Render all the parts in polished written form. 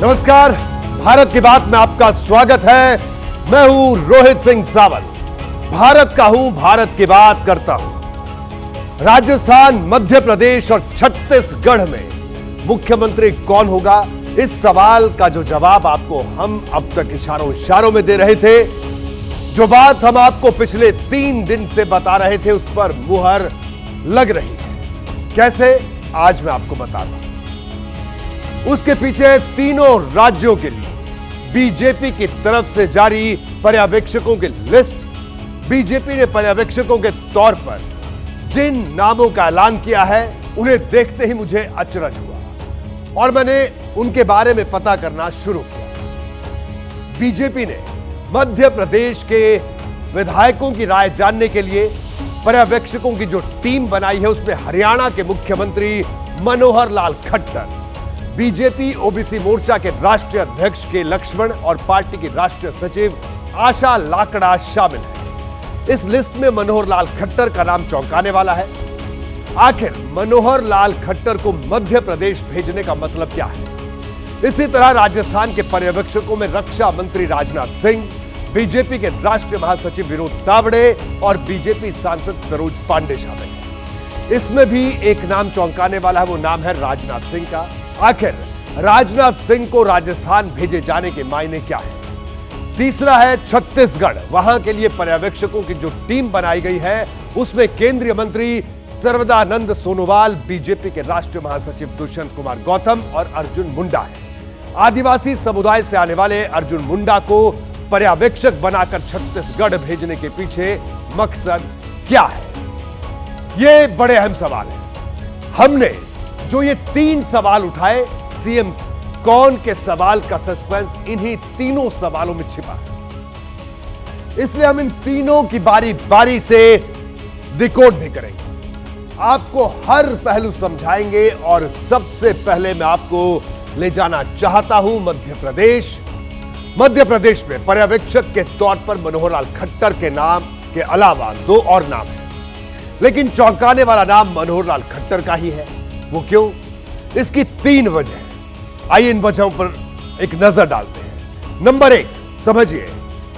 नमस्कार, भारत की बात में आपका स्वागत है। मैं हूं रोहित सिंह सावल। भारत का हूं, भारत की बात करता हूं। राजस्थान, मध्य प्रदेश और छत्तीसगढ़ में मुख्यमंत्री कौन होगा, इस सवाल का जो जवाब आपको हम अब तक इशारों में दे रहे थे, जो बात हम आपको पिछले 3 दिन से बता रहे थे, उस पर मुहर लग रही है। कैसे, आज मैं आपको बताता हूं। उसके पीछे तीनों राज्यों के लिए बीजेपी की तरफ से जारी पर्यवेक्षकों की लिस्ट। बीजेपी ने पर्यवेक्षकों के तौर पर जिन नामों का ऐलान किया है, उन्हें देखते ही मुझे अचरज हुआ और मैंने उनके बारे में पता करना शुरू किया। बीजेपी ने मध्य प्रदेश के विधायकों की राय जानने के लिए पर्यवेक्षकों की जो टीम बनाई है, उसमें हरियाणा के मुख्यमंत्री मनोहर लाल खट्टर, बीजेपी ओबीसी मोर्चा के राष्ट्रीय अध्यक्ष के लक्ष्मण और पार्टी की राष्ट्रीय सचिव आशा लाकड़ा शामिल है। इस लिस्ट में मनोहर लाल खट्टर का नाम चौंकाने वाला है। आखिर मनोहर लाल खट्टर को मध्य प्रदेश भेजने का मतलब क्या है? इसी तरह राजस्थान के पर्यवेक्षकों में रक्षा मंत्री राजनाथ सिंह, बीजेपी के राष्ट्रीय महासचिव विनोद तावड़े और बीजेपी सांसद सरोज पांडे शामिल है। इसमें भी एक नाम चौंकाने वाला है, वो नाम है राजनाथ सिंह का। आखिर राजनाथ सिंह को राजस्थान भेजे जाने के मायने क्या है? तीसरा है छत्तीसगढ़। वहां के लिए पर्यवेक्षकों की जो टीम बनाई गई है, उसमें केंद्रीय मंत्री सर्वदानंद सोनोवाल, बीजेपी के राष्ट्रीय महासचिव दुष्यंत कुमार गौतम और अर्जुन मुंडा है। आदिवासी समुदाय से आने वाले अर्जुन मुंडा को पर्यवेक्षक बनाकर छत्तीसगढ़ भेजने के पीछे मकसद क्या है? ये बड़े अहम सवाल है। हमने जो ये 3 सवाल उठाए, सीएम कौन के सवाल का सस्पेंस इन्हीं तीनों सवालों में छिपा है। इसलिए हम इन तीनों की बारी बारी से डिकोड भी करेंगे, आपको हर पहलू समझाएंगे। और सबसे पहले मैं आपको ले जाना चाहता हूं मध्य प्रदेश। मध्य प्रदेश में पर्यवेक्षक के तौर पर मनोहर लाल खट्टर के नाम के अलावा 2 और नाम है, लेकिन चौंकाने वाला नाम मनोहर लाल खट्टर का ही है। वो क्यों? इसकी 3 वजह। आइए इन वजहों पर एक नजर डालते हैं। नंबर 1, समझिए,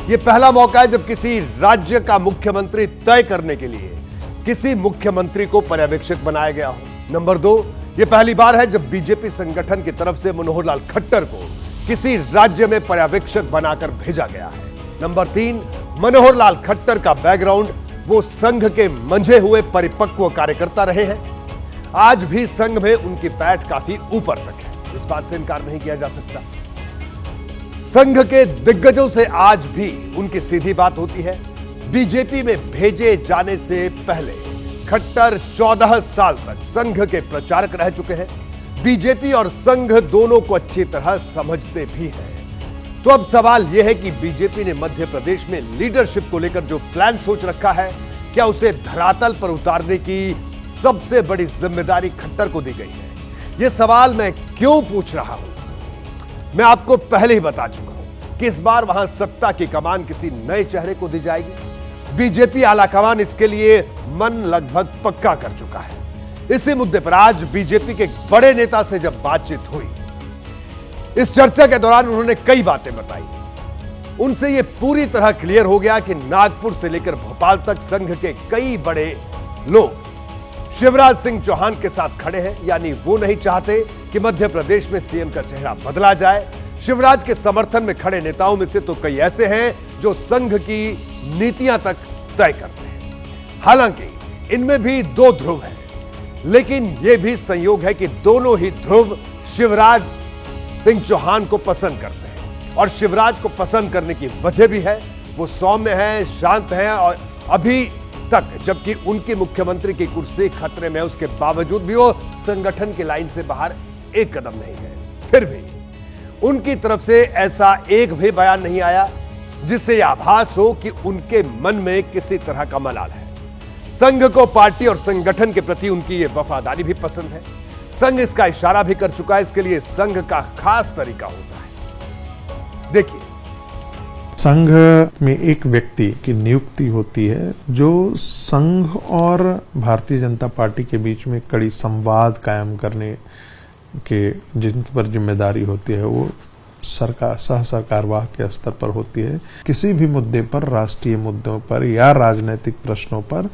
यह पहला मौका है जब किसी राज्य का मुख्यमंत्री तय करने के लिए किसी मुख्यमंत्री को पर्यवेक्षक बनाया गया हो। नंबर 2, यह पहली बार है जब बीजेपी संगठन की तरफ से मनोहर लाल खट्टर को किसी राज्य में पर्यवेक्षक बनाकर भेजा गया है। नंबर 3, मनोहर लाल खट्टर का बैकग्राउंड, वो संघ के मंझे हुए परिपक्व कार्यकर्ता रहे हैं। आज भी संघ में उनकी पैठ काफी ऊपर तक है, इस बात से इनकार नहीं किया जा सकता। संघ के दिग्गजों से आज भी उनकी सीधी बात होती है। बीजेपी में भेजे जाने से पहले खट्टर 14 साल तक संघ के प्रचारक रह चुके हैं। बीजेपी और संघ दोनों को अच्छी तरह समझते भी हैं। तो अब सवाल यह है कि बीजेपी ने मध्य प्रदेश में लीडरशिप को लेकर जो प्लान सोच रखा है, क्या उसे धरातल पर उतारने की सबसे बड़ी जिम्मेदारी खट्टर को दी गई है? यह सवाल मैं क्यों पूछ रहा हूं? मैं आपको पहले ही बता चुका हूं कि इस बार वहां सत्ता की कमान किसी नए चेहरे को दी जाएगी। बीजेपी आलाकमान इसके लिए मन लगभग पक्का कर चुका है। इसी मुद्दे पर आज बीजेपी के बड़े नेता से जब बातचीत हुई, इस चर्चा के दौरान उन्होंने कई बातें बताई। उनसे यह पूरी तरह क्लियर हो गया कि नागपुर से लेकर भोपाल तक संघ के कई बड़े लोग शिवराज सिंह चौहान के साथ खड़े हैं, यानी वो नहीं चाहते कि मध्य प्रदेश में सीएम का चेहरा बदला जाए। शिवराज के समर्थन में खड़े नेताओं में से तो कई ऐसे हैं जो संघ की नीतियां तक तय करते हैं। हालांकि इनमें भी 2 ध्रुव हैं, लेकिन यह भी संयोग है कि दोनों ही ध्रुव शिवराज सिंह चौहान को पसंद करते हैं। और शिवराज को पसंद करने की वजह भी है, वो सौम्य है, शांत है और अभी तक जबकि उनकी मुख्यमंत्री की कुर्सी खतरे में है, उसके बावजूद भी वो संगठन की लाइन से बाहर एक कदम नहीं गए। फिर भी उनकी तरफ से ऐसा एक भी बयान नहीं आया जिससे यह आभास हो कि उनके मन में किसी तरह का मलाल है। संघ को पार्टी और संगठन के प्रति उनकी यह वफादारी भी पसंद है। संघ इसका इशारा भी कर चुका है। इसके लिए संघ का खास तरीका होता है। देखिए, संघ में एक व्यक्ति की नियुक्ति होती है जो संघ और भारतीय जनता पार्टी के बीच में कड़ी संवाद कायम करने के जिनके पर जिम्मेदारी होती है, वो सरकार सह सरकारवाह के स्तर पर होती है। किसी भी मुद्दे पर, राष्ट्रीय मुद्दों पर या राजनीतिक प्रश्नों पर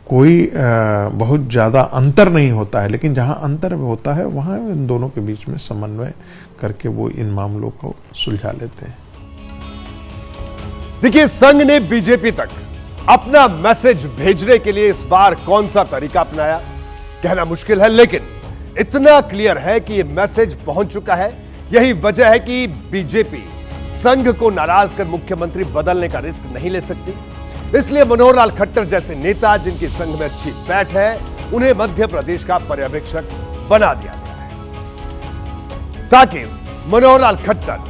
कोई बहुत ज्यादा अंतर नहीं होता है, लेकिन जहां अंतर होता है वहां इन दोनों के बीच में समन्वय करके वो इन मामलों को सुलझा लेते हैं। देखिए, संघ ने बीजेपी तक अपना मैसेज भेजने के लिए इस बार कौन सा तरीका अपनाया, कहना मुश्किल है, लेकिन इतना क्लियर है कि यह मैसेज पहुंच चुका है। यही वजह है कि बीजेपी संघ को नाराज कर मुख्यमंत्री बदलने का रिस्क नहीं ले सकती। इसलिए मनोहर लाल खट्टर जैसे नेता, जिनकी संघ में अच्छी बैठ है, उन्हें मध्य प्रदेश का पर्यवेक्षक बना दिया गया है, ताकि मनोहर लाल खट्टर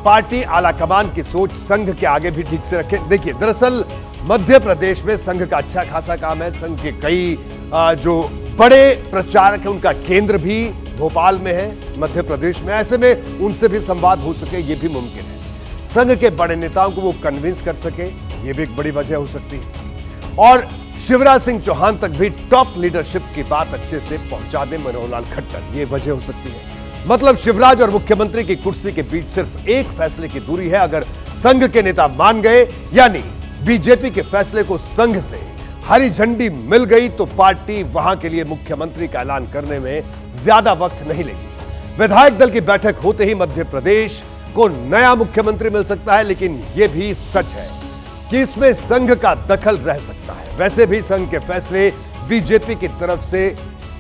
पार्टी आलाकमान की सोच संघ के आगे भी ठीक से रखे। देखिए, दरअसल मध्य प्रदेश में संघ का अच्छा खासा काम है। संघ के कई जो बड़े प्रचारक हैं, उनका केंद्र भी भोपाल में है, मध्य प्रदेश में। ऐसे में उनसे भी संवाद हो सके, यह भी मुमकिन है। संघ के बड़े नेताओं को वो कन्विंस कर सके, यह भी एक बड़ी वजह हो सकती है। और शिवराज सिंह चौहान तक भी टॉप लीडरशिप की बात अच्छे से पहुंचा दे मनोहर लाल खट्टर, यह वजह हो सकती है। मतलब शिवराज और मुख्यमंत्री की कुर्सी के बीच सिर्फ एक फैसले की दूरी है। अगर संघ के नेता मान गए, यानी बीजेपी के फैसले को संघ से हरी झंडी मिल गई, तो पार्टी वहां के लिए मुख्यमंत्री का ऐलान करने में ज्यादा वक्त नहीं लेगी। विधायक दल की बैठक होते ही मध्य प्रदेश को नया मुख्यमंत्री मिल सकता है, लेकिन यह भी सच है कि इसमें संघ का दखल रह सकता है। वैसे भी संघ के फैसले बीजेपी की तरफ से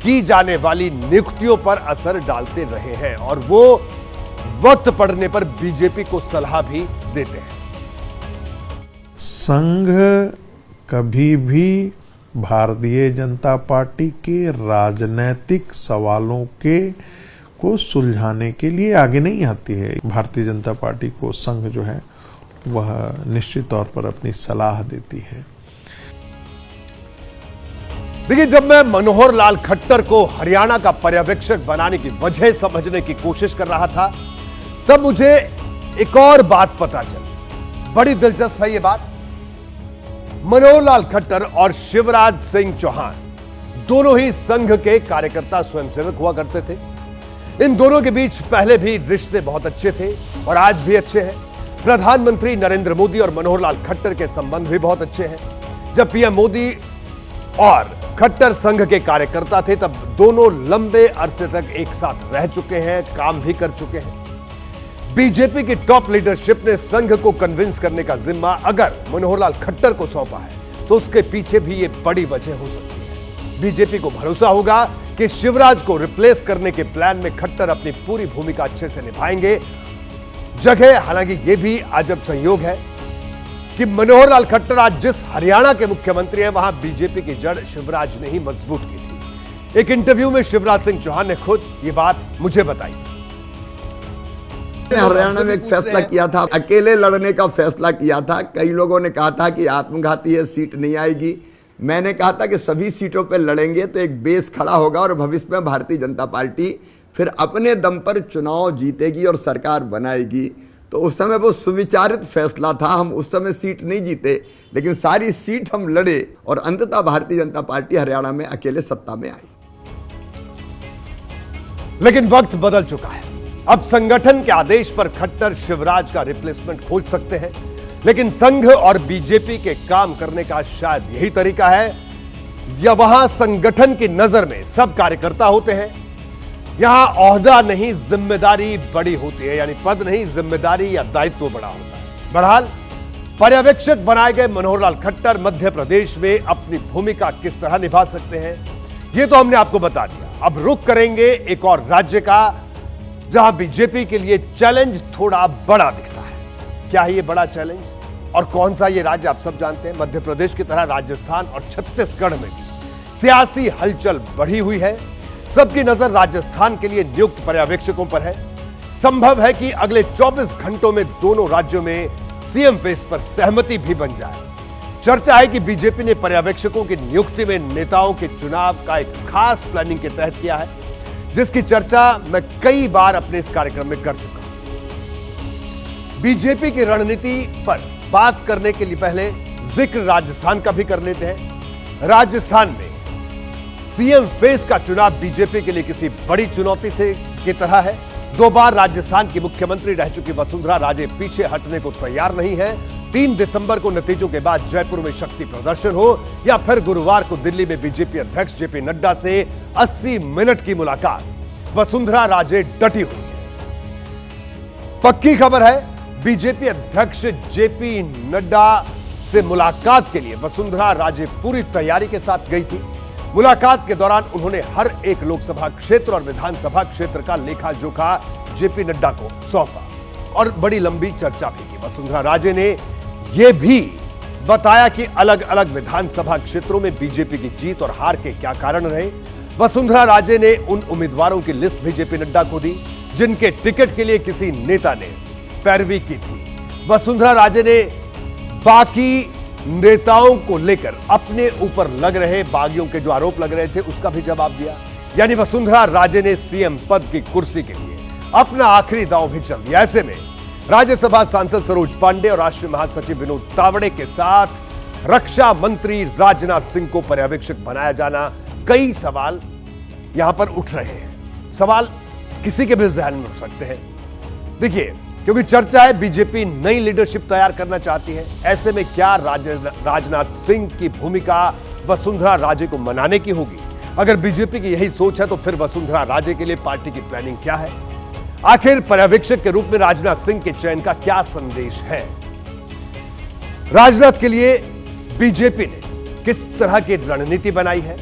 की जाने वाली नियुक्तियों पर असर डालते रहे हैं, और वो वक्त पड़ने पर बीजेपी को सलाह भी देते हैं। संघ कभी भी भारतीय जनता पार्टी के राजनीतिक सवालों को सुलझाने के लिए आगे नहीं आती है। भारतीय जनता पार्टी को संघ जो है वह निश्चित तौर पर अपनी सलाह देती है। देखिए, जब मैं मनोहर लाल खट्टर को हरियाणा का पर्यवेक्षक बनाने की वजह समझने की कोशिश कर रहा था, तब मुझे एक और बात पता चली। बड़ी दिलचस्प है ये बात। मनोहर लाल खट्टर और शिवराज सिंह चौहान दोनों ही संघ के कार्यकर्ता स्वयंसेवक हुआ करते थे। इन दोनों के बीच पहले भी रिश्ते बहुत अच्छे थे और आज भी अच्छे हैं। प्रधानमंत्री नरेंद्र मोदी और मनोहर लाल खट्टर के संबंध भी बहुत अच्छे हैं। जब पीएम मोदी और खट्टर संघ के कार्यकर्ता थे, तब दोनों लंबे अरसे तक एक साथ रह चुके हैं, काम भी कर चुके हैं। बीजेपी की टॉप लीडरशिप ने संघ को कन्विंस करने का जिम्मा अगर मनोहर लाल खट्टर को सौंपा है, तो उसके पीछे भी यह बड़ी वजह हो सकती है। बीजेपी को भरोसा होगा कि शिवराज को रिप्लेस करने के प्लान में खट्टर अपनी पूरी भूमिका अच्छे से निभाएंगे। जगह हालांकि यह भी अजब संयोग है कि मनोहर लाल खट्टर आज जिस हरियाणा के मुख्यमंत्री हैं, वहां बीजेपी की जड़ शिवराज ने ही मजबूत की थी। एक इंटरव्यू में शिवराज सिंह चौहान ने खुद ये बात मुझे बताई। हरियाणा में एक फैसला किया था, अकेले लड़ने का फैसला किया था। कई लोगों ने कहा था कि आत्मघाती है, सीट नहीं आएगी। मैंने कहा था कि सभी सीटों पर लड़ेंगे तो एक बेस खड़ा होगा और भविष्य में भारतीय जनता पार्टी फिर अपने दम पर चुनाव जीतेगी और सरकार बनाएगी। तो उस समय वो सुविचारित फैसला था। हम उस समय सीट नहीं जीते, लेकिन सारी सीट हम लड़े और अंततः भारतीय जनता पार्टी हरियाणा में अकेले सत्ता में आई। लेकिन वक्त बदल चुका है। अब संगठन के आदेश पर खट्टर शिवराज का रिप्लेसमेंट खोज सकते हैं, लेकिन संघ और बीजेपी के काम करने का शायद यही तरीका है, या वहां संगठन की नजर में सब कार्यकर्ता होते हैं। यहां ओहदा नहीं, जिम्मेदारी बड़ी होती है, यानी पद नहीं, जिम्मेदारी या दायित्व बड़ा होता है। बहरहाल, पर्यवेक्षक बनाए गए मनोहर लाल खट्टर मध्य प्रदेश में अपनी भूमिका किस तरह निभा सकते हैं, यह तो हमने आपको बता दिया। अब रुख करेंगे एक और राज्य का, जहां बीजेपी के लिए चैलेंज थोड़ा बड़ा दिखता है। क्या है यह बड़ा चैलेंज और कौन सा यह राज्य, आप सब जानते हैं। मध्य प्रदेश की तरह राजस्थान और छत्तीसगढ़ में भी सियासी हलचल बढ़ी हुई है। सबकी नजर राजस्थान के लिए नियुक्त पर्यवेक्षकों पर है। संभव है कि अगले 24 घंटों में दोनों राज्यों में सीएम फेस पर सहमति भी बन जाए। चर्चा है कि बीजेपी ने पर्यवेक्षकों की नियुक्ति में नेताओं के चुनाव का एक खास प्लानिंग के तहत किया है, जिसकी चर्चा मैं कई बार अपने इस कार्यक्रम में कर चुका हूं। बीजेपी की रणनीति पर बात करने के लिए पहले जिक्र राजस्थान का भी कर लेते हैं। राजस्थान में सीएम फेस का चुनाव बीजेपी के लिए किसी बड़ी चुनौती से की तरह है। 2 बार राजस्थान की मुख्यमंत्री रह चुकी वसुंधरा राजे पीछे हटने को तैयार नहीं है। 3 दिसंबर को नतीजों के बाद जयपुर में शक्ति प्रदर्शन हो या फिर गुरुवार को दिल्ली में बीजेपी अध्यक्ष जेपी नड्डा से 80 मिनट की मुलाकात, वसुंधरा राजे डटी हुई है। पक्की खबर है, बीजेपी अध्यक्ष जेपी नड्डा से मुलाकात के लिए वसुंधरा राजे पूरी तैयारी के साथ गई थी। मुलाकात के दौरान उन्होंने हर एक लोकसभा क्षेत्र और विधानसभा क्षेत्र का लेखा जोखा जेपी नड्डा को सौंपा और बड़ी लंबी चर्चा भी की। वसुंधरा राजे ने यह भी बताया कि अलग अलग विधानसभा क्षेत्रों में बीजेपी की जीत और हार के क्या कारण रहे। वसुंधरा राजे ने उन उम्मीदवारों की लिस्ट भी जेपी नड्डा को दी जिनके टिकट के लिए किसी नेता ने पैरवी की थी। वसुंधरा राजे ने बाकी नेताओं को लेकर अपने ऊपर लग रहे बागियों के जो आरोप लग रहे थे उसका भी जवाब दिया। यानी वसुंधरा राजे ने सीएम पद की कुर्सी के लिए अपना आखिरी दांव भी चल दिया। ऐसे में राज्यसभा सांसद सरोज पांडे और राष्ट्रीय महासचिव विनोद तावड़े के साथ रक्षा मंत्री राजनाथ सिंह को पर्यवेक्षक बनाया जाना, कई सवाल यहां पर उठ रहे हैं। सवाल किसी के भी जहन में उठ सकते हैं। देखिए, क्योंकि चर्चा है बीजेपी नई लीडरशिप तैयार करना चाहती है। ऐसे में क्या राजनाथ सिंह की भूमिका वसुंधरा राजे को मनाने की होगी? अगर बीजेपी की यही सोच है तो फिर वसुंधरा राजे के लिए पार्टी की प्लानिंग क्या है? आखिर पर्यवेक्षक के रूप में राजनाथ सिंह के चयन का क्या संदेश है? राजनाथ के लिए बीजेपी ने किस तरह की रणनीति बनाई है?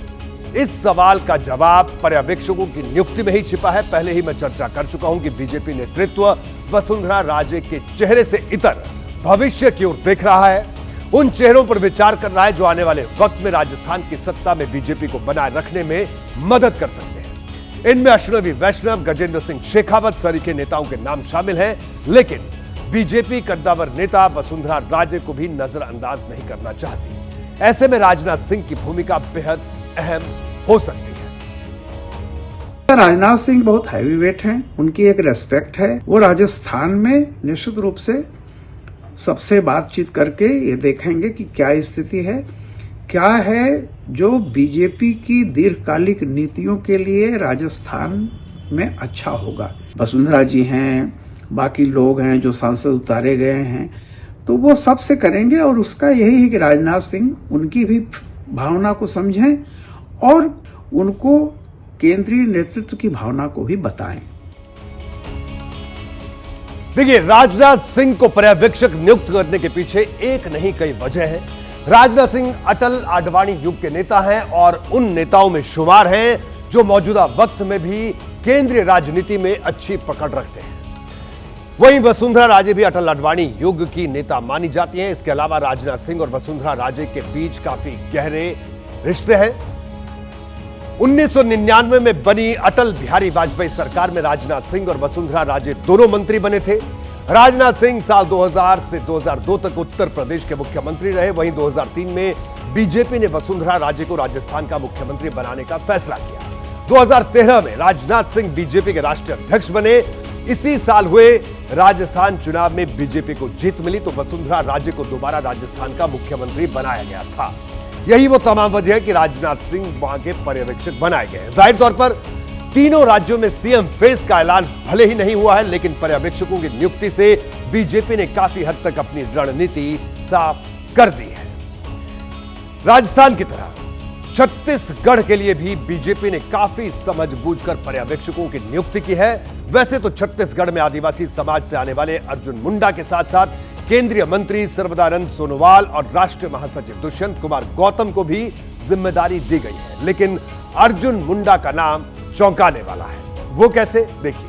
इस सवाल का जवाब पर्यवेक्षकों की नियुक्ति में ही छिपा है। पहले ही मैं चर्चा कर चुका हूं कि बीजेपी नेतृत्व वसुंधरा राजे के चेहरे से इतर भविष्य की ओर देख रहा है। उन चेहरों पर विचार कर रहा है जो आने वाले वक्त में राजस्थान की सत्ता में बीजेपी को बनाए रखने में मदद कर सकते हैं। इनमें अश्विनी वैष्णव, गजेंद्र सिंह शेखावत सरीखे नेताओं के नाम शामिल हैं, लेकिन बीजेपी कद्दावर नेता वसुंधरा राजे को भी नजरअंदाज नहीं करना चाहती। ऐसे में राजनाथ सिंह की भूमिका बेहद अहम हो सकती है। राजनाथ सिंह बहुत हैवी वेट हैं, उनकी एक रेस्पेक्ट है। वो राजस्थान में निश्चित रूप से सबसे बातचीत करके ये देखेंगे कि क्या स्थिति है, क्या है जो बीजेपी की दीर्घकालिक नीतियों के लिए राजस्थान में अच्छा होगा। वसुंधरा जी हैं, बाकी लोग हैं जो सांसद उतारे गए हैं, तो वो सबसे करेंगे और उसका यही है कि राजनाथ सिंह उनकी भी भावना को समझें और उनको केंद्रीय नेतृत्व की भावना को भी बताएं। देखिए, राजनाथ सिंह को पर्यवेक्षक नियुक्त करने के पीछे एक नहीं कई वजह है। राजनाथ सिंह अटल आडवाणी युग के नेता हैं और उन नेताओं में शुमार हैं जो मौजूदा वक्त में भी केंद्रीय राजनीति में अच्छी पकड़ रखते हैं। वहीं वसुंधरा राजे भी अटल आडवाणी युग की नेता मानी जाती हैं। इसके अलावा राजनाथ सिंह और वसुंधरा राजे के बीच काफी गहरे रिश्ते हैं। 1999 में बनी अटल बिहारी वाजपेयी सरकार में राजनाथ सिंह और वसुंधरा राजे दोनों मंत्री बने थे। राजनाथ सिंह साल 2000 से 2002 तक उत्तर प्रदेश के मुख्यमंत्री रहे। वहीं 2003 में बीजेपी ने वसुंधरा राजे को राजस्थान का मुख्यमंत्री बनाने का फैसला किया। 2013 में राजनाथ सिंह बीजेपी के राष्ट्रीय अध्यक्ष बने। इसी साल हुए राजस्थान चुनाव में बीजेपी को जीत मिली तो वसुंधरा राजे को दोबारा राजस्थान का मुख्यमंत्री बनाया गया था। यही वो तमाम वजह है कि राजनाथ सिंह वहां के पर्यवेक्षक बनाए गए। जाहिर तौर पर तीनों राज्यों में सीएम फेस का ऐलान भले ही नहीं हुआ है, लेकिन पर्यवेक्षकों की नियुक्ति से बीजेपी ने काफी हद तक अपनी रणनीति साफ कर दी है। राजस्थान की तरह छत्तीसगढ़ के लिए भी बीजेपी ने काफी समझबूझकर पर्यवेक्षकों की नियुक्ति की है। वैसे तो छत्तीसगढ़ में आदिवासी समाज से आने वाले अर्जुन मुंडा के साथ साथ केंद्रीय मंत्री सर्वदानंद सोनोवाल और राष्ट्रीय महासचिव दुष्यंत कुमार गौतम को भी जिम्मेदारी दी गई है, लेकिन अर्जुन मुंडा का नाम चौंकाने वाला है। वो कैसे, देखिए।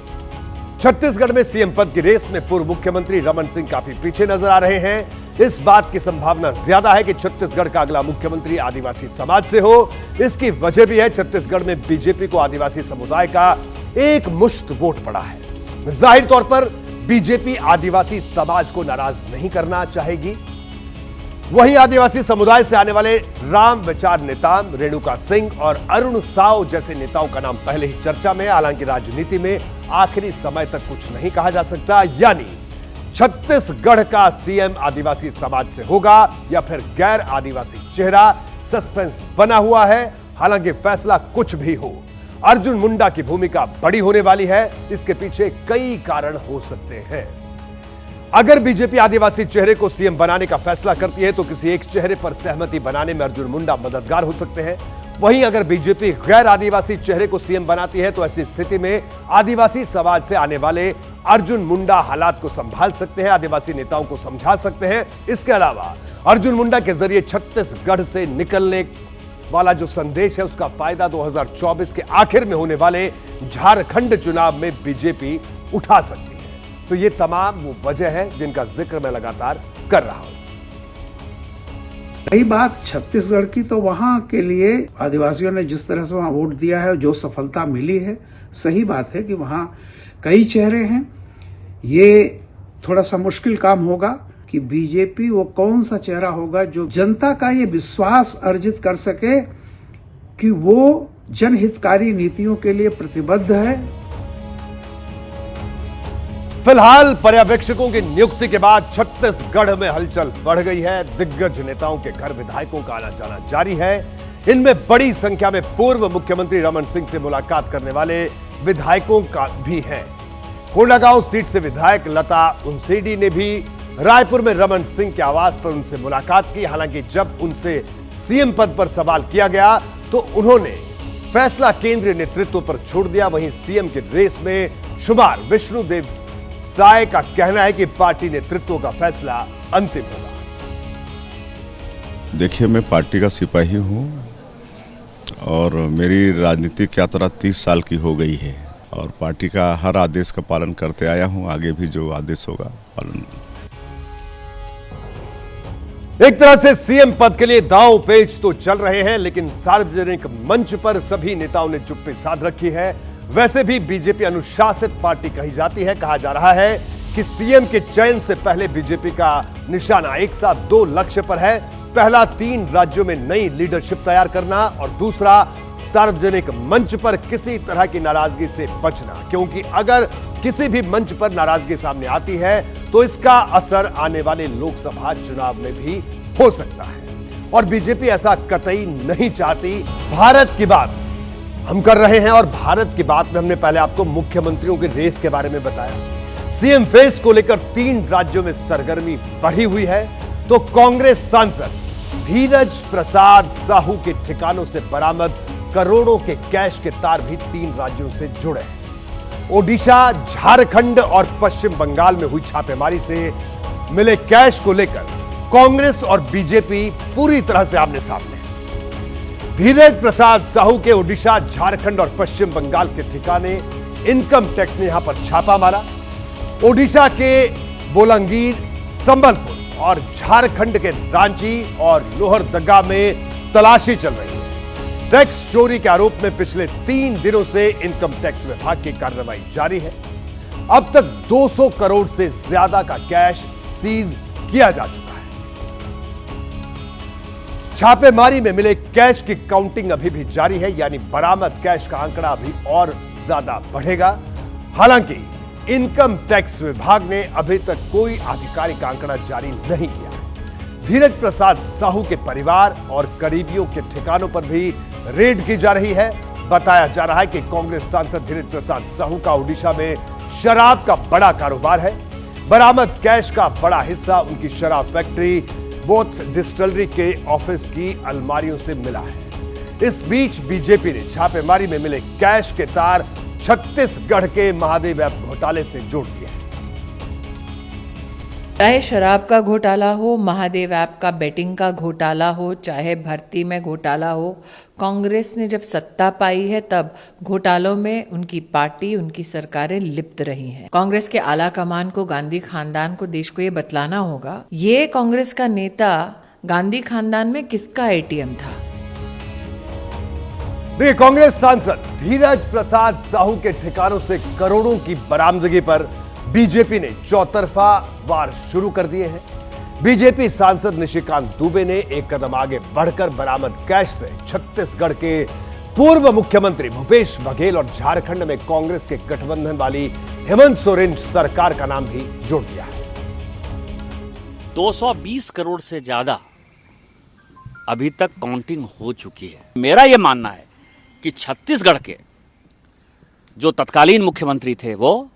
छत्तीसगढ़ में सीएम पद की रेस में पूर्व मुख्यमंत्री रमन सिंह काफी पीछे नजर आ रहे हैं। इस बात की संभावना ज्यादा है कि छत्तीसगढ़ का अगला मुख्यमंत्री आदिवासी समाज से हो। इसकी वजह भी है छत्तीसगढ़ में बीजेपी को आदिवासी समुदाय का एक मुश्त वोट पड़ा है। जाहिर तौर पर बीजेपी आदिवासी समाज को नाराज नहीं करना चाहेगी। वहीं आदिवासी समुदाय से आने वाले राम विचार नेताम, रेणुका सिंह और अरुण साव जैसे नेताओं का नाम पहले ही चर्चा में। हालांकि राजनीति में आखिरी समय तक कुछ नहीं कहा जा सकता, यानी छत्तीसगढ़ का सीएम आदिवासी समाज से होगा या फिर गैर आदिवासी चेहरा, सस्पेंस बना हुआ है। हालांकि फैसला कुछ भी हो, अर्जुन मुंडा की भूमिका बड़ी होने वाली है। इसके पीछे कई कारण हो सकते हैं। अगर बीजेपी आदिवासी चेहरे को सीएम बनाने का फैसला करती है तो किसी एक चेहरे पर सहमति बनाने में अर्जुन मुंडा मददगार हो सकते हैं। वहीं अगर बीजेपी गैर आदिवासी चेहरे को सीएम बनाती है तो ऐसी स्थिति में आदिवासी समाज से आने वाले अर्जुन मुंडा हालात को संभाल सकते हैं, आदिवासी नेताओं को समझा सकते हैं। इसके अलावा अर्जुन मुंडा के जरिए छत्तीसगढ़ से निकलने वाला जो संदेश है उसका फायदा 2024 के आखिर में होने वाले झारखंड चुनाव में बीजेपी उठा सकती है। तो ये तमाम वो वजह है जिनका जिक्र मैं लगातार कर रहा हूं। रही बात छत्तीसगढ़ की, तो वहां के लिए आदिवासियों ने जिस तरह से वहां वोट दिया है, जो सफलता मिली है, सही बात है कि वहां कई चेहरे हैं। ये थोड़ा सा मुश्किल काम होगा कि बीजेपी वो कौन सा चेहरा होगा जो जनता का ये विश्वास अर्जित कर सके कि वो जनहितकारी नीतियों के लिए प्रतिबद्ध है। फिलहाल पर्यवेक्षकों की नियुक्ति के बाद छत्तीसगढ़ में हलचल बढ़ गई है। दिग्गज नेताओं के घर विधायकों का आना जाना जारी है। इनमें बड़ी संख्या में पूर्व मुख्यमंत्री रमन सिंह से मुलाकात करने वाले विधायकों का भी है। कोंडागांव सीट से विधायक लता उनसेडी ने भी रायपुर में रमन सिंह के आवास पर उनसे मुलाकात की। हालांकि जब उनसे सीएम पद पर सवाल किया गया तो उन्होंने फैसला केंद्रीय नेतृत्व पर छोड़ दिया। वहीं सीएम के रेस में शुमार विष्णुदेव साय का कहना है कि पार्टी नेतृत्व का फैसला अंतिम होगा। देखिए, मैं पार्टी का सिपाही हूं और मेरी राजनीतिक यात्रा 30 साल की हो गई है और पार्टी का हर आदेश का पालन करते आया हूं। आगे भी जो आदेश होगा पालन। एक तरह से सीएम पद के लिए दांव पेच तो चल रहे हैं, लेकिन सार्वजनिक मंच पर सभी नेताओं ने चुप्पी साध रखी है। वैसे भी बीजेपी अनुशासित पार्टी कही जाती है। कहा जा रहा है कि सीएम के चयन से पहले बीजेपी का निशाना एक साथ 2 लक्ष्य पर है। पहला 3 राज्यों में नई लीडरशिप तैयार करना और दूसरा सार्वजनिक मंच पर किसी तरह की नाराजगी से बचना, क्योंकि अगर किसी भी मंच पर नाराजगी सामने आती है तो इसका असर आने वाले लोकसभा चुनाव में भी हो सकता है और बीजेपी ऐसा कतई नहीं चाहती। भारत की बात हम कर रहे हैं और भारत की बात में हमने पहले आपको मुख्यमंत्रियों के रेस के बारे में बताया। सीएम फेस को लेकर 3 राज्यों में सरगर्मी बढ़ी हुई है तो कांग्रेस सांसद धीरज प्रसाद साहू के ठिकानों से बरामद करोड़ों के कैश के तार भी 3 राज्यों से जुड़े हैं। ओडिशा, झारखंड और पश्चिम बंगाल में हुई छापेमारी से मिले कैश को लेकर कांग्रेस और बीजेपी पूरी तरह से आमने सामने। धीरज प्रसाद साहू के ओडिशा, झारखंड और पश्चिम बंगाल के ठिकाने इनकम टैक्स ने यहां पर छापा मारा। ओडिशा के बोलांगीर, संबलपुर और झारखंड के रांची और लोहरदगा में तलाशी चल रही है। टैक्स चोरी के आरोप में पिछले 3 दिनों से इनकम टैक्स विभाग की कार्रवाई जारी है। अब तक 200 करोड़ से ज्यादा का कैश सीज किया जा चुका है। छापेमारी में मिले कैश की काउंटिंग अभी भी जारी है, यानी बरामद कैश का आंकड़ा अभी और ज्यादा बढ़ेगा। हालांकि इनकम टैक्स विभाग ने अभी तक कोई आधिकारिक आंकड़ा जारी नहीं किया। धीरज प्रसाद साहू के परिवार और करीबियों के ठिकानों पर भी रेड की जा रही है। बताया जा रहा है कि कांग्रेस सांसद धीरज प्रसाद साहू का ओडिशा में शराब का बड़ा कारोबार है। बरामद कैश का बड़ा हिस्सा उनकी शराब फैक्ट्री बोथ डिस्टिलरी के ऑफिस की अलमारियों से मिला है। इस बीच बीजेपी ने छापेमारी में मिले कैश के तार छत्तीसगढ़ के महादेव ऐप घोटाले से जोड़ दिए। चाहे शराब का घोटाला हो, महादेव ऐप का बेटिंग का घोटाला हो, चाहे भर्ती में घोटाला हो, कांग्रेस ने जब सत्ता पाई है तब घोटालों में उनकी पार्टी, उनकी सरकारें लिप्त रही हैं। कांग्रेस के आला कमान को, गांधी खानदान को, देश को ये बतलाना होगा ये कांग्रेस का नेता गांधी खानदान में किसका एटीएम था। देखिए, कांग्रेस सांसद धीरज प्रसाद साहू के ठिकानों से करोड़ों की बरामदगी पर बीजेपी ने चौतरफा वार शुरू कर दिए हैं। बीजेपी सांसद निशिकांत दुबे ने एक कदम आगे बढ़कर बरामद कैश से छत्तीसगढ़ के पूर्व मुख्यमंत्री भूपेश बघेल और झारखंड में कांग्रेस के गठबंधन वाली हेमंत सोरेन सरकार का नाम भी जोड़ दिया है। 220 करोड़ से ज्यादा अभी तक काउंटिंग हो चुकी है। मेरा यह मानना है कि छत्तीसगढ़ के जो तत्कालीन मुख्यमंत्री थे वो,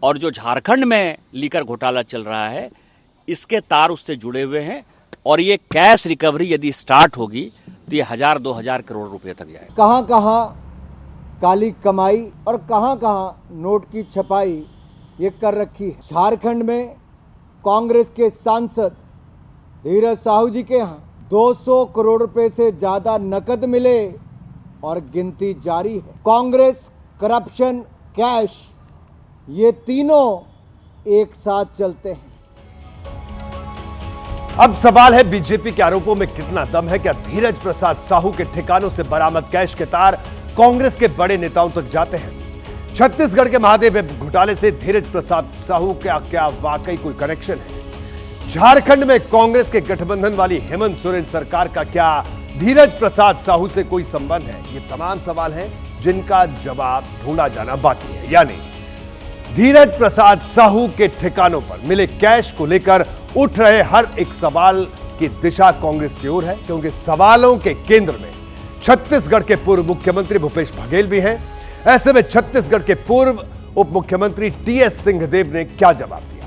और जो झारखंड में लीकर घोटाला चल रहा है इसके तार उससे जुड़े हुए हैं। और ये कैश रिकवरी यदि स्टार्ट होगी तो ये 1000-2000 करोड़ रुपए तक जाएगा। कहां कहां काली कमाई और कहां कहां नोट की छपाई ये कर रखी है। झारखंड में कांग्रेस के सांसद धीरज साहू जी के यहाँ 200 करोड़ रुपए से ज्यादा नकद मिले और गिनती जारी है। कांग्रेस, करप्शन, कैश, ये तीनों एक साथ चलते हैं। अब सवाल है, बीजेपी के आरोपों में कितना दम है? क्या धीरज प्रसाद साहू के ठिकानों से बरामद कैश के तार कांग्रेस के बड़े नेताओं तक जाते हैं? छत्तीसगढ़ के महादेव घोटाले से धीरज प्रसाद साहू का क्या वाकई कोई कनेक्शन है? झारखंड में कांग्रेस के गठबंधन वाली हेमंत सोरेन सरकार का क्या धीरज प्रसाद साहू से कोई संबंध है? ये तमाम सवाल हैं जिनका जवाब ढूंढा जाना बाकी है। यानी धीरज प्रसाद साहू के ठिकानों पर मिले कैश को लेकर उठ रहे हर एक सवाल की दिशा कांग्रेस की ओर है, क्योंकि सवालों के केंद्र में छत्तीसगढ़ के पूर्व मुख्यमंत्री भूपेश बघेल भी हैं। ऐसे में छत्तीसगढ़ के पूर्व उप मुख्यमंत्री टीएस सिंहदेव ने क्या जवाब दिया?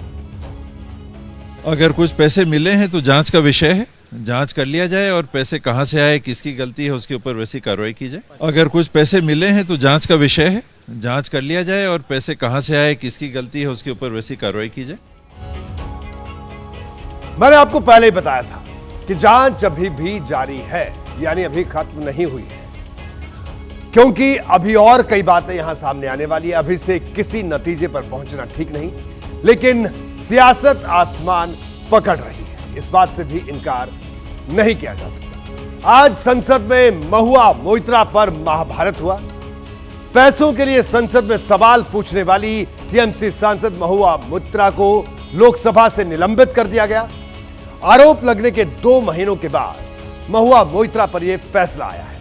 अगर कुछ पैसे मिले हैं तो जांच का विषय है, जांच कर लिया जाए और पैसे कहां से आए, किसकी गलती है, उसके ऊपर वैसी कार्रवाई की जाए। अगर कुछ पैसे मिले हैं तो जांच का विषय है, जांच कर लिया जाए और पैसे कहां से आए, किसकी गलती है, उसके ऊपर वैसी कार्रवाई की जाए। मैंने आपको पहले ही बताया था कि जांच अभी भी जारी है, यानी अभी खत्म नहीं हुई है, क्योंकि अभी और कई बातें यहां सामने आने वाली है। अभी से किसी नतीजे पर पहुंचना ठीक नहीं, लेकिन सियासत आसमान पकड़ रही है, इस बात से भी इनकार नहीं किया जा सकता। आज संसद में महुआ मोइत्रा पर महाभारत हुआ। पैसों के लिए संसद में सवाल पूछने वाली टीएमसी सांसद महुआ मोइत्रा को लोकसभा से निलंबित कर दिया गया। आरोप लगने के 2 महीनों के बाद महुआ मोइत्रा पर यह फैसला आया है।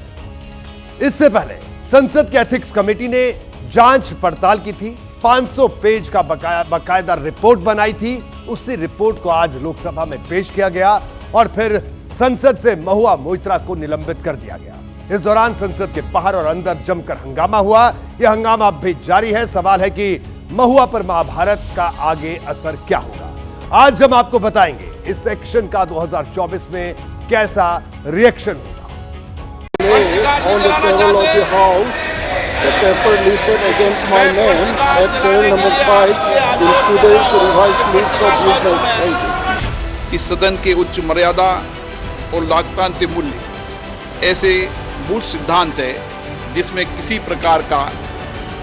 इससे पहले संसद के एथिक्स कमेटी ने जांच पड़ताल की थी, 500 पेज का बकायदा रिपोर्ट बनाई थी। उसी रिपोर्ट को आज लोकसभा में पेश किया गया और फिर संसद से महुआ मोइत्रा को निलंबित कर दिया गया। इस दौरान संसद के बाहर और अंदर जमकर हंगामा हुआ। यह हंगामा अब भी जारी है। सवाल है कि महुआ पर महाभारत का आगे असर क्या होगा? आज हम आपको बताएंगे इस एक्शन का 2024 में कैसा रिएक्शन होगा। On the table of the House, the paper listed against my name at cell number 5 in today's revised list of business. इस सदन के उच्च मर्यादा और लोकतांत्रिक मूल्य ऐसे मूल सिद्धांत है जिसमें किसी प्रकार का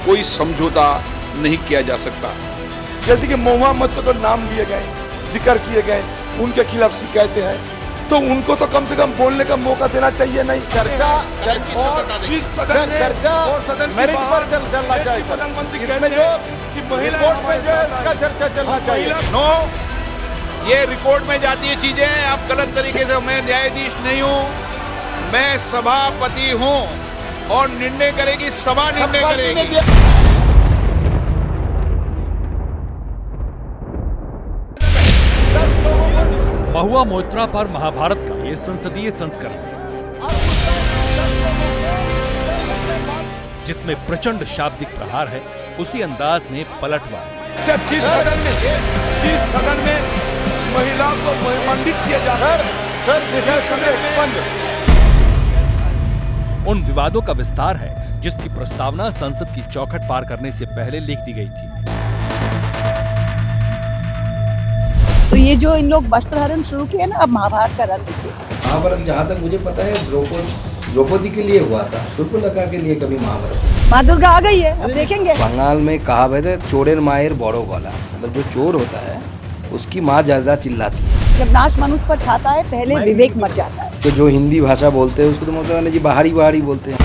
कोई समझौता नहीं किया जा सकता। जैसे कि महुआ मोइत्रा को नाम लिए गए, जिक्र किए गए, उनके खिलाफ शिकायतें हैं, तो उनको तो कम से कम बोलने का मौका देना चाहिए। नहीं चर्चा जिस सदन में और सदन मेरिट पर चलना चाहिए। प्रधानमंत्री कहते हैं कि महिला का चर्चा चलना चाहिए। नो, ये रिकॉर्ड में जाती है चीजें, आप गलत तरीके से। मैं न्यायाधीश नहीं हूँ, मैं सभापति हूँ और निर्णय करेगी सभा, निर्णय करेगी। महुआ मोइत्रा पर महाभारत का ये संसदीय संस्करण है, जिसमें प्रचंड शाब्दिक प्रहार है, उसी अंदाज में पलटवार। जिस सदन में महिला को मंडित किया जाता है, उन विवादों का विस्तार है जिसकी प्रस्तावना संसद की चौखट पार करने से पहले लिख दी गई थी। तो ये जो इन लोग वस्त्रहरण शुरू किया ना, अब महाभारत का रंग देखिए। महाभारत जहाँ तक मुझे पता है द्रौपदी के लिए हुआ था, शूर्पणखा के लिए कभी महाभारत। माँ दुर्गा आ गई है, अब देखेंगे। बंगाल में कहावत है, चोरेर मायर बड़ो वाला, मतलब जो चोर होता है उसकी माँ ज्यादा चिल्लाती है। जब नाश मनुष्य पर छाता है, पहले विवेक मर जाता है। तो जो हिंदी भाषा बोलते हैं उसको तो मतलब जी बाहरी बोलते हैं।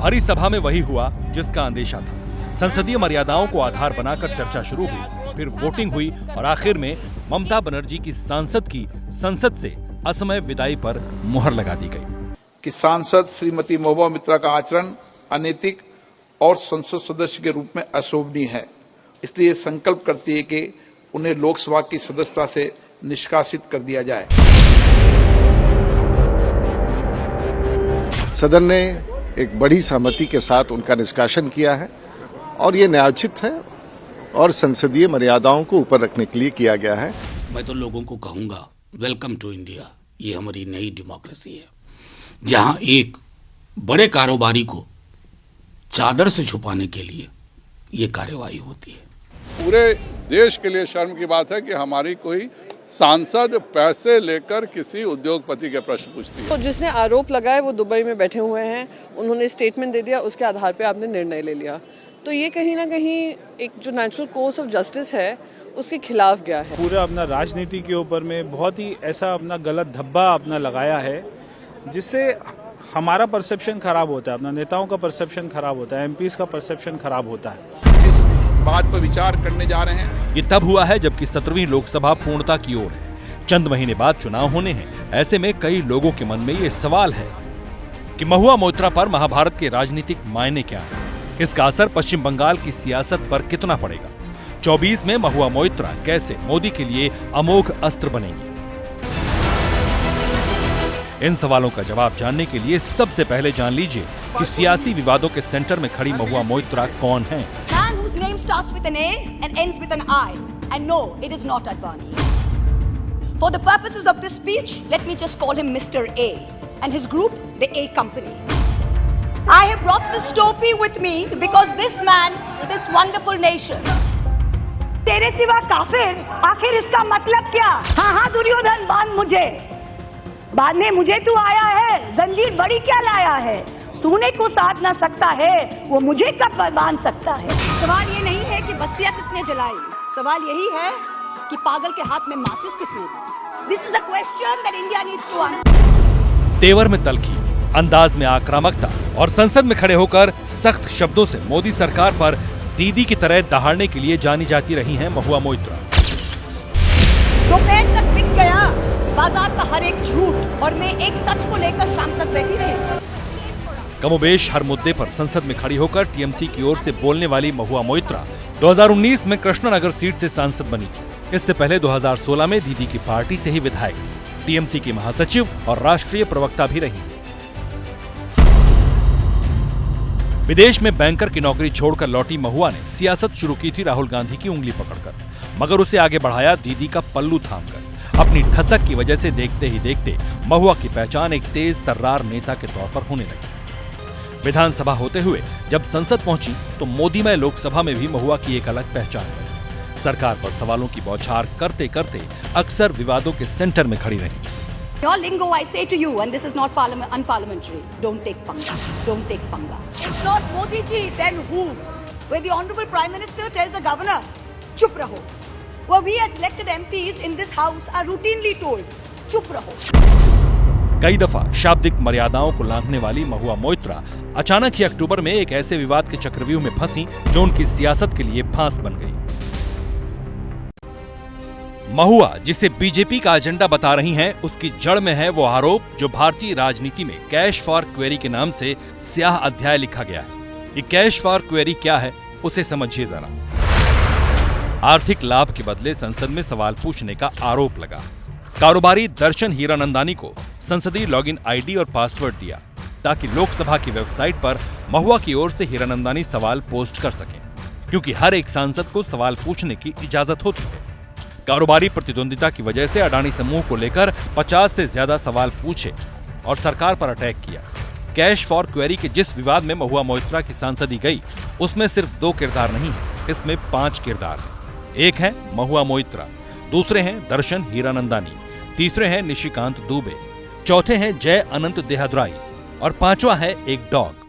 भरी सभा में वही हुआ जिसका अंदेशा था। संसदीय मर्यादाओं को आधार बनाकर चर्चा शुरू हुई, फिर वोटिंग हुई और आखिर में ममता बनर्जी की सांसद की संसद से असमय विदाई पर मुहर लगा दी गई। कि सांसद श्रीमती महुआ मोइत्रा का आचरण अनैतिक और संसद सदस्य के रूप में अशोभनीय है, इसलिए संकल्प करती है कि उन्हें लोकसभा की सदस्यता से निष्कासित कर दिया जाए। सदन ने एक बड़ी सहमति के साथ उनका निष्कासन किया है और ये न्यायोचित है और संसदीय मर्यादाओं को ऊपर रखने के लिए किया गया है। मैं तो लोगों को कहूंगा, वेलकम टू इंडिया। ये हमारी नई डेमोक्रेसी है, जहां एक बड़े कारोबारी को चादर से छुपाने के लिए ये कार्यवाही होती है। पूरे देश के लिए शर्म की बात है कि हमारी कोई सांसद पैसे लेकर किसी उद्योगपति के प्रश्न पूछती है। तो जिसने आरोप लगाए वो दुबई में बैठे हुए हैं, उन्होंने स्टेटमेंट दे दिया, उसके आधार पे आपने निर्णय ले लिया। तो ये कहीं ना कहीं एक जो नेचुरल कोर्स ऑफ जस्टिस है उसके खिलाफ गया है। पूरा अपना राजनीति के ऊपर में बहुत ही ऐसा अपना गलत धब्बा अपना लगाया है, जिससे हमारा परसेप्शन खराब होता है, अपना नेताओं का परसेप्शन खराब होता है, एमपीज का परसेप्शन खराब होता है। बात पर विचार करने जा रहे हैं। ये तब हुआ है जबकि 17वीं लोकसभा पूर्णता की ओर है। चंद महीने बाद चुनाव होने हैं। ऐसे में कई लोगों के मन में ये सवाल है कि महुआ मोइत्रा पर महाभारत के राजनीतिक मायने क्या है, इसका असर पश्चिम बंगाल की सियासत पर कितना पड़ेगा। 24 में महुआ मोइत्रा कैसे मोदी के लिए अमोघ अस्त्र बनेंगे। इन सवालों का जवाब जानने के लिए सबसे पहले जान लीजिए कि सियासी विवादों के सेंटर में खड़ी महुआ मोइत्रा कौन है। name starts with an A and ends with an I. And no, it is not Advani. For the purposes of this speech, let me just call him Mr. A and his group, the A Company. I have brought this topi with me because this man, this wonderful nation. तेरे सिवा काफिर, आखिर इसका मतलब क्या? हाँ हाँ दुर्योधन, बांध मुझे। बाद में मुझे तू आया है, जंजीर बड़ी क्या लाया है? तूने को साथ ना सकता है, वो मुझे कब बांध सकता है? सवाल ये नहीं है कि बस्तियां किसने जलाई, सवाल यही है कि पागल के हाथ में माचिस किसने दी। This is a question that India needs to answer. तेवर में तल्खी, अंदाज में आक्रामकता और संसद में खड़े होकर सख्त शब्दों से मोदी सरकार पर दीदी की तरह दहाड़ने के लिए जानी जाती रही हैं महुआ मोइत्रा। दोपहर तक बिक गया बाजार का हर एक झूठ और मैं एक सच को लेकर शाम तक बैठी रही। कमोबेश हर मुद्दे पर संसद में खड़ी होकर टीएमसी की ओर से बोलने वाली महुआ मोइत्रा 2019 में कृष्णनगर सीट से सांसद बनी थी। इससे पहले 2016 में दीदी की पार्टी से ही विधायक थी। टीएमसी की महासचिव और राष्ट्रीय प्रवक्ता भी रही। विदेश में बैंकर की नौकरी छोड़कर लौटी महुआ ने सियासत शुरू की थी राहुल गांधी की उंगली पकड़कर, मगर उसे आगे बढ़ाया दीदी का पल्लू थामकर। अपनी ठसक की वजह से देखते ही देखते महुआ की पहचान एक तेज तर्रार नेता के तौर पर होने लगी। विधानसभा होते हुए जब संसद पहुंची तो मोदीमय लोकसभा में भी महुआ की एक अलग पहचान है। सरकार पर सवालों की बौछार करते करते अक्सर विवादों के सेंटर में खड़ी रही। Your lingo, I say to you, and this is not unparliamentary. Don't take panga. Don't take panga. It's not Modi ji, then who? Where the Honorable Prime Minister tells the governor, "Chup raho." Well, we as elected MPs in this house are routinely told, "Chup raho." कई दफा शाब्दिक मर्यादाओं को लांघने वाली महुआ मोइत्रा अचानक ही अक्टूबर में एक ऐसे विवाद के चक्रव्यूह में फंसी जो उनकी सियासत के लिए फांस बन गई। महुआ जिसे बीजेपी का एजेंडा बता रही हैं, उसकी जड़ में है वो आरोप जो भारतीय राजनीति में कैश फॉर क्वेरी के नाम से स्याह अध्याय लिखा गया है। ये कैश फॉर क्वेरी क्या है, उसे समझिए जरा। आर्थिक लाभ के बदले संसद में सवाल पूछने का आरोप लगा। कारोबारी दर्शन हीरानंदानी को संसदीय लॉगिन आईडी और पासवर्ड दिया ताकि लोकसभा की वेबसाइट पर महुआ की ओर से हीरानंदानी सवाल पोस्ट कर सकें, क्योंकि हर एक सांसद को सवाल पूछने की इजाजत होती है। कारोबारी प्रतिद्वंदिता की वजह से अडानी समूह को लेकर 50 से ज्यादा सवाल पूछे और सरकार पर अटैक किया। कैश फॉर क्वेरी के जिस विवाद में महुआ मोइत्रा की सांसदी गई, उसमें सिर्फ 2 किरदार नहीं है, इसमें 5 किरदार हैं। एक है महुआ मोइत्रा, दूसरे हैं दर्शन हीरानंदानी, तीसरे हैं निशिकांत दुबे, चौथे हैं जय अनंत देहद्राई और पांचवा है एक डॉग।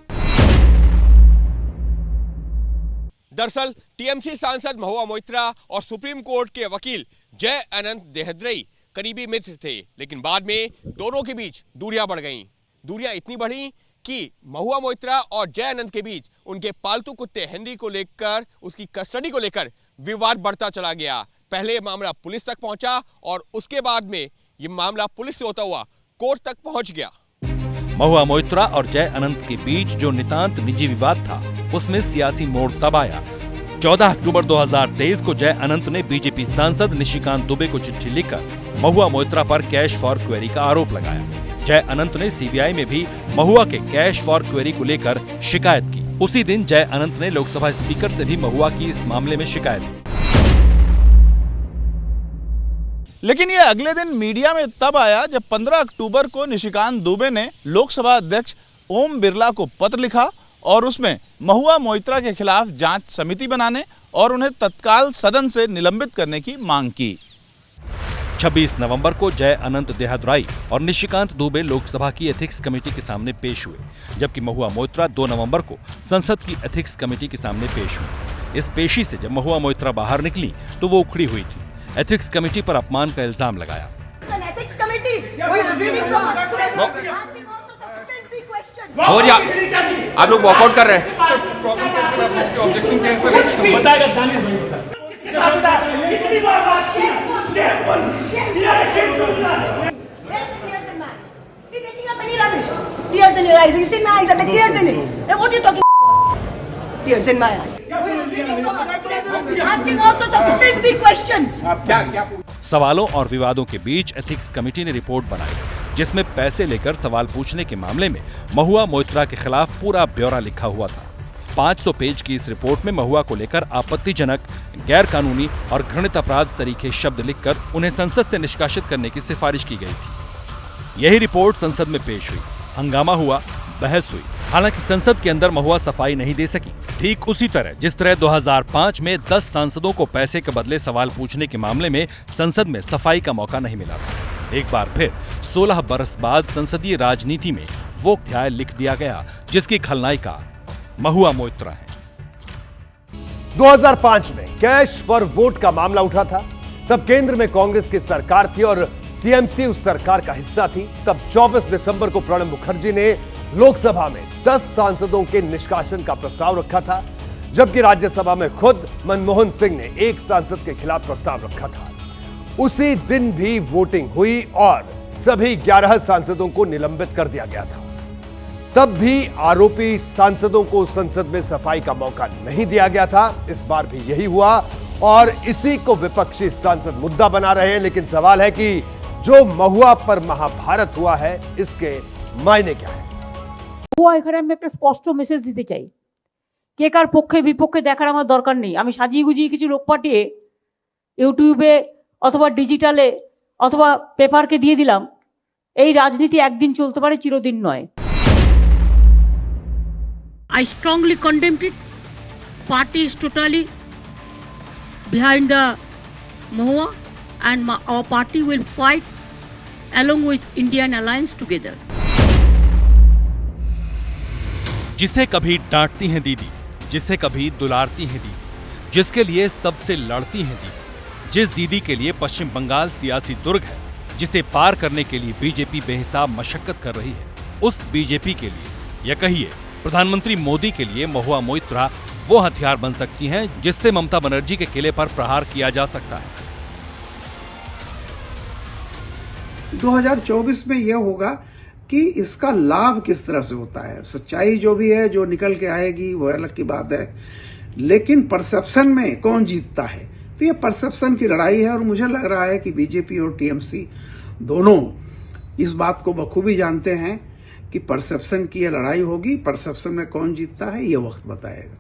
दरअसल टीएमसी सांसद महुआ मोइत्रा और सुप्रीम कोर्ट के वकील जय अनंत देहद्राई करीबी मित्र थे, लेकिन बाद में दोनों के बीच दूरियां बढ़ गईं। दूरियां इतनी बढ़ी कि महुआ मोइत्रा और जय अनंत के बीच उनके पालतू कुत्ते हेनरी को लेकर, उसकी कस्टडी को लेकर विवाद बढ़ता चला गया। पहले ये मामला पुलिस तक पहुंचा और उसके बाद में ये मामला पुलिस से होता हुआ कोर्ट तक पहुंच गया। महुआ मोइत्रा और जय अनंत के बीच जो नितांत निजी विवाद था, उसमें सियासी मोड़ तब आया 14 अक्टूबर 2023 को जय अनंत ने बीजेपी सांसद निशिकांत दुबे को चिट्ठी लिखकर महुआ मोइत्रा पर कैश फॉर क्वेरी का आरोप लगाया। जय अनंत ने सीबीआई में भी महुआ के कैश फॉर क्वेरी को लेकर शिकायत की। उसी दिन जय अनंत ने लोकसभा स्पीकर से भी महुआ की इस मामले में शिकायत की। लेकिन ये अगले दिन मीडिया में तब आया जब 15 अक्टूबर को निशिकांत दुबे ने लोकसभा अध्यक्ष ओम बिरला को पत्र लिखा और उसमें महुआ मोइत्रा के खिलाफ जांच समिति बनाने और उन्हें तत्काल सदन से निलंबित करने की मांग की। 26 नवंबर को जय अनंत देहदराई और निशिकांत दुबे लोकसभा की एथिक्स कमेटी के सामने पेश हुए, जबकि महुआ मोइत्रा 2 नवंबर को संसद की एथिक्स कमेटी के सामने पेश हुई। इस पेशी से जब महुआ मोइत्रा बाहर निकली तो वो उखड़ी हुई थी। एथिक्स कमेटी पर अपमान का इल्जाम लगाया। आप लोग वॉकआउट कर रहे हैं। Tears in your eyes. You see my eyes are the tears in it. Then what are you talking about? Tears in my eyes. Asking all sorts of filthy questions. सवालों और विवादों के बीच एथिक्स कमेटी ने report बनाई, जिसमें पैसे लेकर सवाल पूछने के मामले में महुआ मोइत्रा के खिलाफ पूरा ब्यौरा लिखा हुआ था। 500 पेज की इस रिपोर्ट में महुआ को लेकर आपत्तिजनक, गैर कानूनी और घृणित अपराध सरीखे शब्द लिखकर उन्हें संसद से निष्कासित करने की सिफारिश की गई थी। यही रिपोर्ट संसद में पेश हुई, हंगामा हुआ, बहस हुई। हालांकि संसद के अंदर महुआ सफाई नहीं दे सकी। ठीक उसी तरह जिस तरह 2005 में 10 सांसदों को पैसे के बदले सवाल पूछने के मामले में संसद में सफाई का मौका नहीं मिला था। एक बार फिर 16 बरस बाद संसदीय राजनीति में वो अध्याय लिख दिया गया जिसकी खलनायिका महुआ मोइत्रा है। 2005 में कैश फॉर वोट का मामला उठा था। तब केंद्र में कांग्रेस की सरकार थी और टीएमसी उस सरकार का हिस्सा थी। तब 24 दिसंबर को प्रणब मुखर्जी ने लोकसभा में 10 सांसदों के निष्कासन का प्रस्ताव रखा था, जबकि राज्यसभा में खुद मनमोहन सिंह ने एक सांसद के खिलाफ प्रस्ताव रखा था। उसी दिन भी वोटिंग हुई और सभी 11 सांसदों को निलंबित कर दिया गया था। तब भी आरोपी सांसदों को संसद में सफाई का मौका नहीं दिया गया था। इस बार भी यही हुआ और इसी को विपक्षी सांसद मुद्दा बना रहे हैं। लेकिन सवाल है कि जो महुआ पर महाभारत हुआ है, इसके मायने क्या है? এখানে আমি একটা স্পষ্ট মেসেজ দিতে চাই, কে কার পক্ষে বিপক্ষে দেখার আমার দরকার নেই। আমি সাজিয়ে গুজিয়ে কিছু লোক পাঠিয়ে ইউটিউবে অথবা ডিজিটালে অথবা পেপারকে দিয়ে দিলাম, এই রাজনীতি একদিন চলতে পারে, চিরদিন নয়। I strongly condemned it. Party is totally behind the Mahua and our party will fight along with Indian Alliance together. जिसे कभी डांटती हैं दीदी, जिसे कभी दुलारती हैं दीदी, जिसके लिए सबसे लड़ती हैं दीदी, जिस दीदी के लिए पश्चिम बंगाल सियासी दुर्ग है, जिसे पार करने के लिए बीजेपी बेहिसाब मशक्कत कर रही है, उस बीजेपी के लिए या कहिए प्रधानमंत्री मोदी के लिए महुआ मोइत्रा वो हथियार बन सकती हैं जिससे ममता बनर्जी के किले पर प्रहार किया जा सकता है। 2024 में यह होगा कि इसका लाभ किस तरह से होता है। सच्चाई जो भी है, जो निकल के आएगी, वो अलग की बात है, लेकिन परसेप्शन में कौन जीतता है, तो ये परसेप्शन की लड़ाई है। और मुझे लग रहा है कि बीजेपी और टीएमसी दोनों इस बात को बखूबी जानते हैं कि परसेप्शन की ये लड़ाई होगी। परसेप्शन में कौन जीतता है, ये वक्त बताएगा।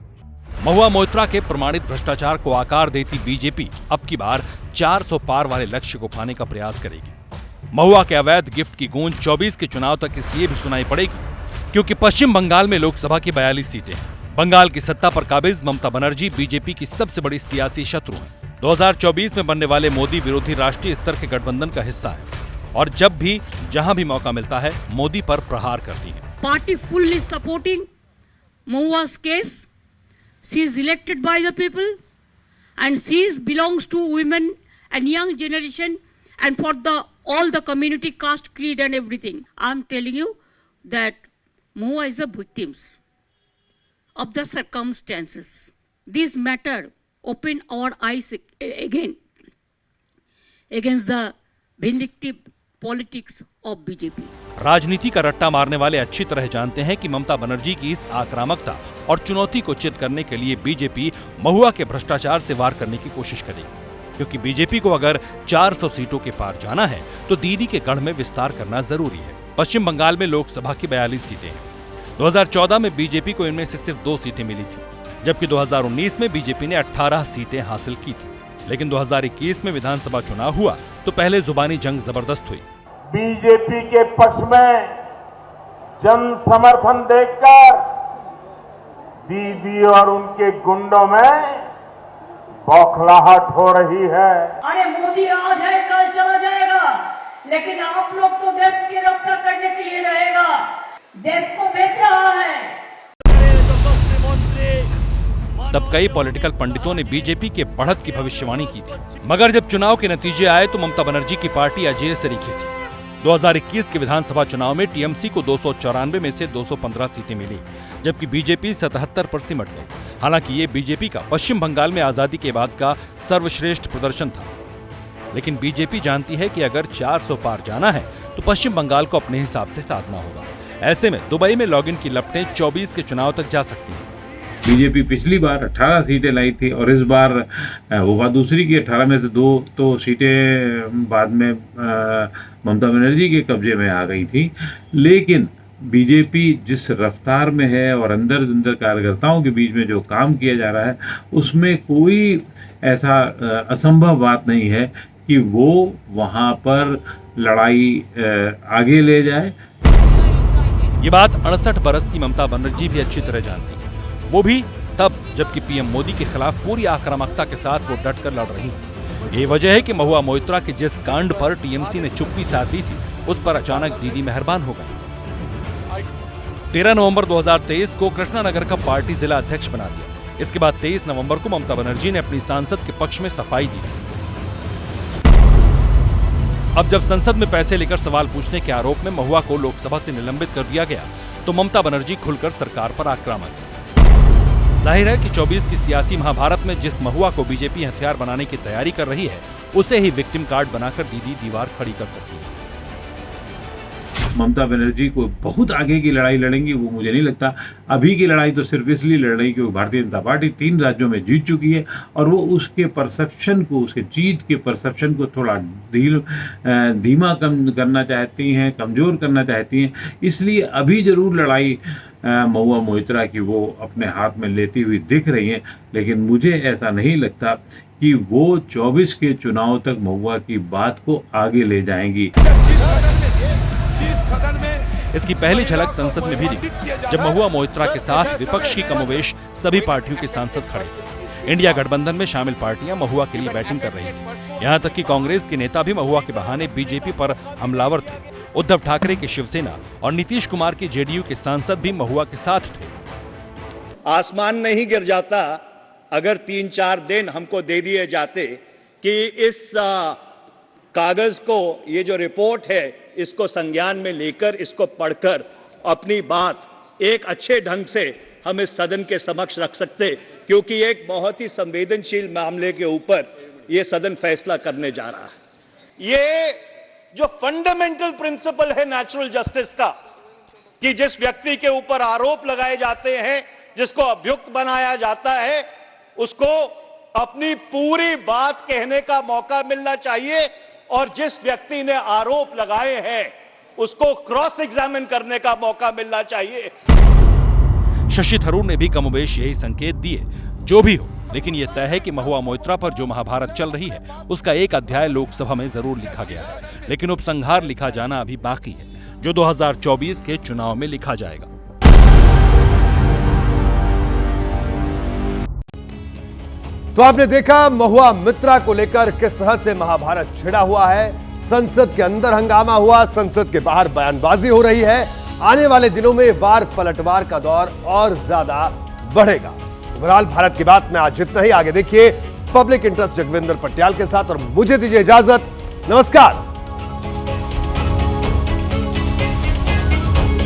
महुआ मोइत्रा के प्रमाणित भ्रष्टाचार को आकार देती बीजेपी अब की बार 400 पार वाले लक्ष्य को पाने का प्रयास करेगी। महुआ के अवैध गिफ्ट की गूंज 24 के चुनाव तक इसलिए भी सुनाई पड़ेगी क्योंकि पश्चिम बंगाल में लोकसभा की 42 सीटें हैं। बंगाल की सत्ता पर काबिज ममता बनर्जी बीजेपी की सबसे बड़ी सियासी शत्रु हैं। 2024 में बनने वाले मोदी विरोधी राष्ट्रीय स्तर के गठबंधन का हिस्सा है और जब भी जहां भी मौका मिलता है मोदी पर प्रहार करती है। Party fully supporting Mahua's case. She is elected by the people and she belongs to women and young generation and for all the community, caste, creed and everything. I am telling you that Mahua is a victim of the circumstances. This matter open our eyes again against the vindictive politics of BJP. राजनीति का रट्टा मारने वाले अच्छी तरह जानते हैं कि ममता बनर्जी की इस आक्रामकता और चुनौती को चित करने के लिए बीजेपी महुआ के भ्रष्टाचार से वार करने की कोशिश करेगी, क्योंकि बीजेपी को अगर 400 सीटों के पार जाना है तो दीदी के गढ़ में विस्तार करना जरूरी है। पश्चिम बंगाल में लोकसभा की 42 सीटें हैं। 2014 में बीजेपी को इनमें से सिर्फ 2 सीटें मिली थी, जबकि 2019 में बीजेपी ने 18 सीटें हासिल की थी। लेकिन 2021 में विधानसभा चुनाव हुआ तो पहले जुबानी जंग जबरदस्त हुई। बीजेपी के पक्ष में जन समर्थन देखकर दीदी और उनके गुंडों में बौखलाहट हो रही है। अरे मोदी आज है कल चला जाएगा, लेकिन आप लोग तो देश की रक्षा करने के लिए रहेगा। देश को बेच रहा है। तब कई पॉलिटिकल पंडितों ने बीजेपी के बढ़त की भविष्यवाणी की थी, मगर जब चुनाव के नतीजे आए तो ममता बनर्जी की पार्टी अजेय से दिखी थी। 2021 के विधानसभा चुनाव में टीएमसी को 294 में से 215 सीटें मिली, जबकि बीजेपी 77 पर सिमट गई। हालांकि ये बीजेपी का पश्चिम बंगाल में आजादी के बाद का सर्वश्रेष्ठ प्रदर्शन था, लेकिन बीजेपी जानती है कि अगर 400 पार जाना है तो पश्चिम बंगाल को अपने हिसाब से साधना होगा। ऐसे में दुबई में लॉगिन की लपटें 24 के चुनाव तक जा सकती हैं। बीजेपी पिछली बार 18 सीटें लाई थी और इस बार वो बात दूसरी की 18 में से 2 तो सीटें बाद में ममता बनर्जी के कब्जे में आ गई थी। लेकिन बीजेपी जिस रफ्तार में है और अंदर कार्यकर्ताओं के बीच में जो काम किया जा रहा है, उसमें कोई ऐसा असंभव बात नहीं है कि वो वहाँ पर लड़ाई आगे ले जाए। ये बात 68 बरस की ममता बनर्जी भी अच्छी तरह जानती है, वो भी तब जबकि पीएम मोदी के खिलाफ पूरी आक्रामकता के साथ वो डटकर लड़ रही हैं। ये वजह है कि महुआ मोइत्रा के जिस कांड पर टीएमसी ने चुप्पी साध ली थी, उस पर अचानक दीदी मेहरबान हो गई। 13 नवंबर 2023 को कृष्णानगर का पार्टी जिला अध्यक्ष बना दिया। इसके बाद 23 नवंबर को ममता बनर्जी ने अपनी सांसद के पक्ष में सफाई दी। अब जब संसद में पैसे लेकर सवाल पूछने के आरोप में महुआ को लोकसभा से निलंबित कर दिया गया तो ममता बनर्जी खुलकर सरकार पर आक्रामक। जाहिर है कि 24 की सियासी महाभारत में जिस महुआ को बीजेपी हथियार बनाने की तैयारी कर रही है, उसे ही विक्टिम कार्ड बनाकर दीदी दीवार खड़ी कर सकती है। ममता बनर्जी को बहुत आगे की लड़ाई लड़ेंगी वो मुझे नहीं लगता। अभी की लड़ाई तो सिर्फ इसलिए लड़ रही क्योंकि भारतीय जनता पार्टी 3 राज्यों में जीत चुकी है और वो उसके परसेप्शन को, उसके जीत के परसेप्शन को थोड़ा धीमा करना चाहती हैं, कमज़ोर करना चाहती हैं। इसलिए अभी ज़रूर लड़ाई महुआ मोइत्रा की वो अपने हाथ में लेती हुई दिख रही हैं, लेकिन मुझे ऐसा नहीं लगता कि वो 24 के चुनाव तक महुआ की बात को आगे ले जाएंगी। इसकी पहली झलक संसद में भी दिखी, जब महुआ मोइत्रा के साथ विपक्ष की कमोवेश सभी पार्टियों के सांसद खड़े थे। इंडिया गठबंधन में शामिल पार्टियां महुआ के लिए बैटिंग कर रही थी। यहां तक कि कांग्रेस के नेता भी महुआ के बहाने बीजेपी पर हमलावर थे। उद्धव ठाकरे की शिवसेना और नीतीश कुमार के जेडीयू के सांसद भी महुआ के साथ थे। आसमान नहीं गिर जाता अगर 3-4 दिन हमको दे दिए जाते कि इस कागज को, ये जो रिपोर्ट है, इसको संज्ञान में लेकर, इसको पढ़कर अपनी बात एक अच्छे ढंग से हम इस सदन के समक्ष रख सकते, क्योंकि एक बहुत ही संवेदनशील मामले के ऊपर ये सदन फैसला करने जा रहा है। ये जो फंडामेंटल प्रिंसिपल है नेचुरल जस्टिस का, कि जिस व्यक्ति के ऊपर आरोप लगाए जाते हैं, जिसको अभियुक्त बनाया जाता है, उसको अपनी पूरी बात कहने का मौका मिलना चाहिए और जिस व्यक्ति ने आरोप लगाए हैं उसको क्रॉस एग्जामिन करने का मौका मिलना चाहिए। शशि थरूर ने भी कमोबेश यही संकेत दिए। जो भी हो, लेकिन यह तय है कि महुआ मोइत्रा पर जो महाभारत चल रही है उसका एक अध्याय लोकसभा में जरूर लिखा गया है, लेकिन उपसंहार लिखा जाना अभी बाकी है, जो 2024 के चुनाव में लिखा जाएगा। तो आपने देखा महुआ मोइत्रा को लेकर किस तरह से महाभारत छिड़ा हुआ है। संसद के अंदर हंगामा हुआ, संसद के बाहर बयानबाजी हो रही है। आने वाले दिनों में वार पलटवार का दौर और ज्यादा बढ़ेगा। बहरहाल भारत की बात में आज इतना ही। आगे देखिए पब्लिक इंटरेस्ट जगविंदर पटियाल के साथ और मुझे दीजिए इजाजत। नमस्कार।